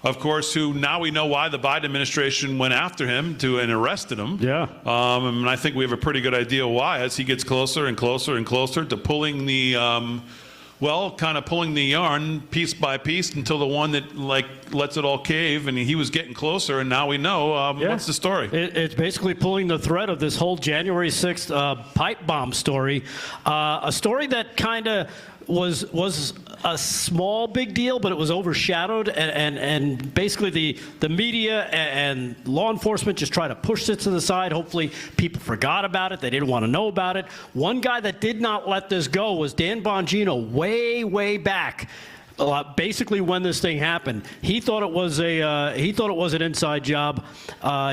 of course, who now we know why the Biden administration went after him and arrested him. Yeah. And I think we have a pretty good idea why, as he gets closer and closer and closer to pulling the, kind of pulling the yarn piece by piece until the one that lets it all cave. And he was getting closer, and now we know. What's the story? It's basically pulling the thread of this whole January 6th pipe bomb story, a story that kind of was a small big deal, but it was overshadowed, and basically the media and law enforcement just try to push it to the side. Hopefully people forgot about it. They didn't want to know about it. One guy that did not let this go was Dan Bongino way back. Basically, when this thing happened, he thought it was an inside job.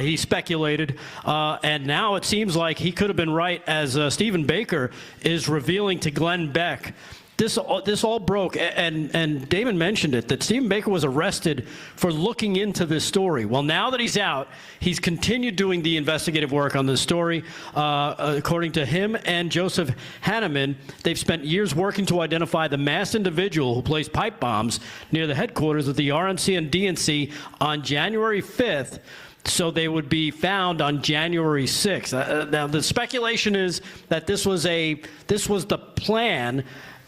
He speculated, and now it seems like he could have been right, as Stephen Baker is revealing to Glenn Beck. This all broke, and Damon mentioned it, that Stephen Baker was arrested for looking into this story. Well, now that he's out, he's continued doing the investigative work on this story. According to him and Joseph Hanneman, they've spent years working to identify the masked individual who placed pipe bombs near the headquarters of the RNC and DNC on January 5th. So they would be found on January 6th. Now, the speculation is that this was the plan.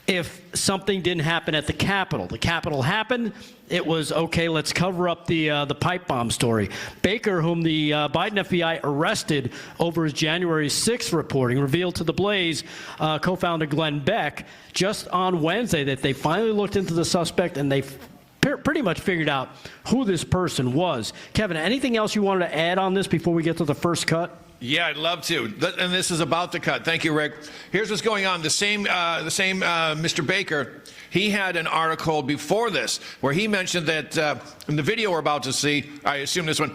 If something didn't happen at the Capitol. The Capitol happened. It was, okay, let's cover up the pipe bomb story. Baker, whom the Biden FBI arrested over his January 6th reporting, revealed to The Blaze co-founder Glenn Beck just on Wednesday that they finally looked into the suspect and they pretty much figured out who this person was. Kevin, anything else you wanted to add on this before we get to the first cut? Yeah, I'd love to. And this is about the cut. Thank you, Rick. Here's what's going on. The same Mr. Baker, he had an article before this where he mentioned that in the video we're about to see, I assume this one,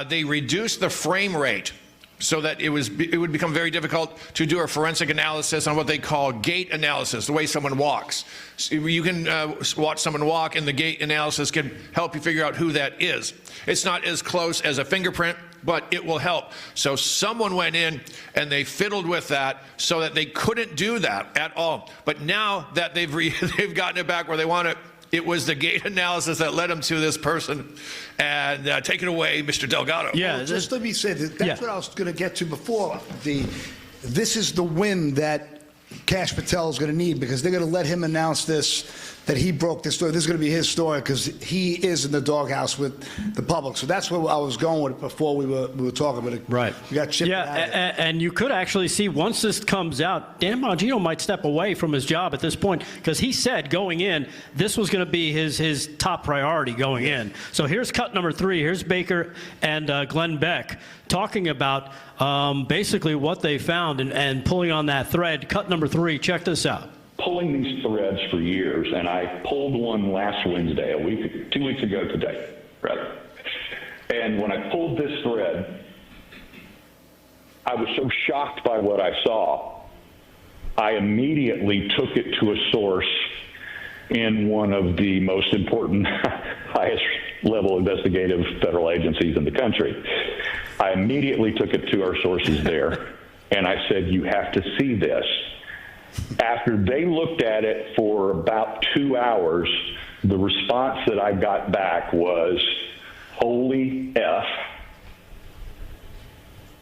they reduced the frame rate so that it would become very difficult to do a forensic analysis on what they call gait analysis, the way someone walks. So you can watch someone walk, and the gait analysis can help you figure out who that is. It's not as close as a fingerprint, but it will help. So someone went in and they fiddled with that so that they couldn't do that at all. But now that they've gotten it back where they want it, it was the gait analysis that led them to this person. And take it away, Mr. Delgado. Yeah, well, just let me say that's what I was going to get to before. This is the win that Kash Patel is going to need, because they're going to let him announce this, that he broke this story. This is going to be his story because he is in the doghouse with the public. So that's where I was going with it before we were talking. But right. We got chipped out. And you could actually see once this comes out, Dan Bongino might step away from his job at this point, because he said going in, this was going to be his top priority going in. So here's cut number 3. Here's Baker and Glenn Beck talking about basically what they found and pulling on that thread. Cut number 3. Check this out. Pulling these threads for years, and I pulled one last Wednesday, 2 weeks ago today, rather. And when I pulled this thread, I was so shocked by what I saw, I immediately took it to a source in one of the most important, highest level investigative federal agencies in the country. I immediately took it to our sources there, and I said, you have to see this. After they looked at it for about 2 hours, the response that I got back was, holy F.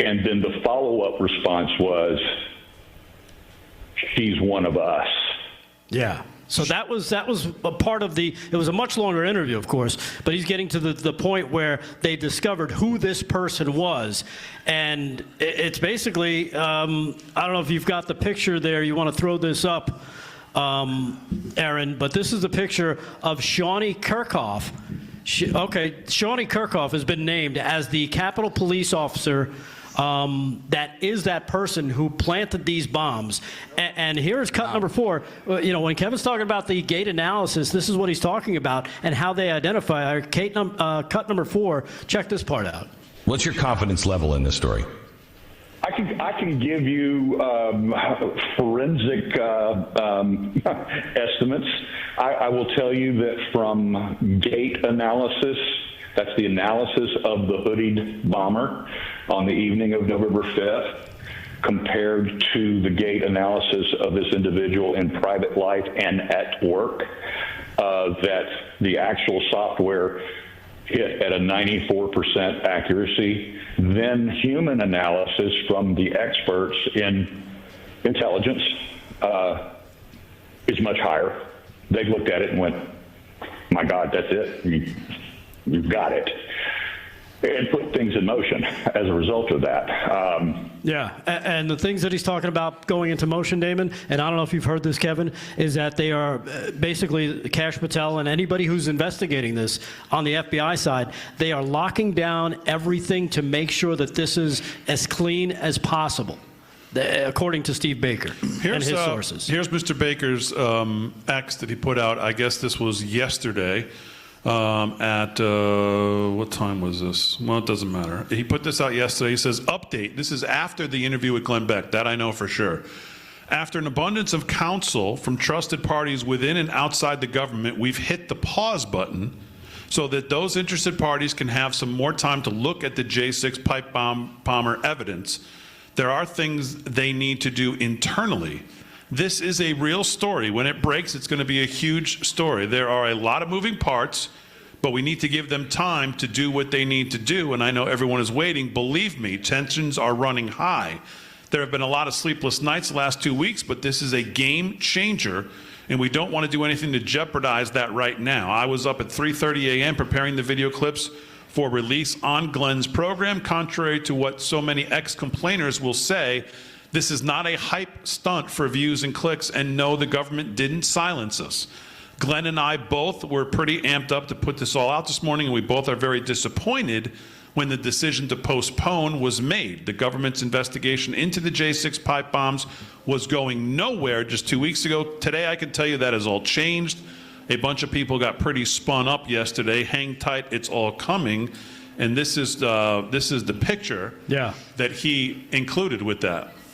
And then the follow-up response was, she's one of us. Yeah. So that was a part of it was a much longer interview, of course, but he's getting to the point where they discovered who this person was. And it's basically, I don't know if you've got the picture there, you want to throw this up, Aaron, but this is the picture of Shawnee Kirchhoff. Shawnee Kirchhoff has been named as the Capitol Police officer that is that person who planted these bombs. And here's cut number 4. When Kevin's talking about the gait analysis, this is what he's talking about and how they identify. Cut number 4, check this part out. What's your confidence level in this story? I can give you forensic estimates. I will tell you that from gait analysis, that's the analysis of the hoodied bomber on the evening of November 5th, compared to the gait analysis of this individual in private life and at work, that the actual software hit at a 94% accuracy. Then human analysis from the experts in intelligence is much higher. They looked at it and went, my God, that's it. You've got it. And put things in motion as a result of that. Yeah, and the things that he's talking about going into motion, Damon, and I don't know if you've heard this, Kevin, is that they are basically Kash Patel and anybody who's investigating this on the FBI side, they are locking down everything to make sure that this is as clean as possible, according to Steve Baker and his sources. Here's Mr. Baker's X that he put out. I guess this was yesterday. At what time was this? Well, it doesn't matter. He put this out yesterday. He says, update. This is after the interview with Glenn Beck. That I know for sure. After an abundance of counsel from trusted parties within and outside the government, we've hit the pause button so that those interested parties can have some more time to look at the J6 pipe bomber evidence. There are things they need to do internally. This is a real story. When it breaks, it's going to be a huge story. There are a lot of moving parts, but we need to give them time to do what they need to do. And I know everyone is waiting. Believe me, tensions are running high. There have been a lot of sleepless nights the last 2 weeks, but this is a game changer, and we don't want to do anything to jeopardize that right now. I was up at 3:30 a.m. preparing the video clips for release on Glenn's program. Contrary to what so many ex-complainers will say, this is not a hype stunt for views and clicks, and no, the government didn't silence us. Glenn and I both were pretty amped up to put this all out this morning, and we both are very disappointed when the decision to postpone was made. The government's investigation into the J6 pipe bombs was going nowhere just 2 weeks ago. Today, I can tell you that has all changed. A bunch of people got pretty spun up yesterday. Hang tight, it's all coming. And this is the picture that he included with that.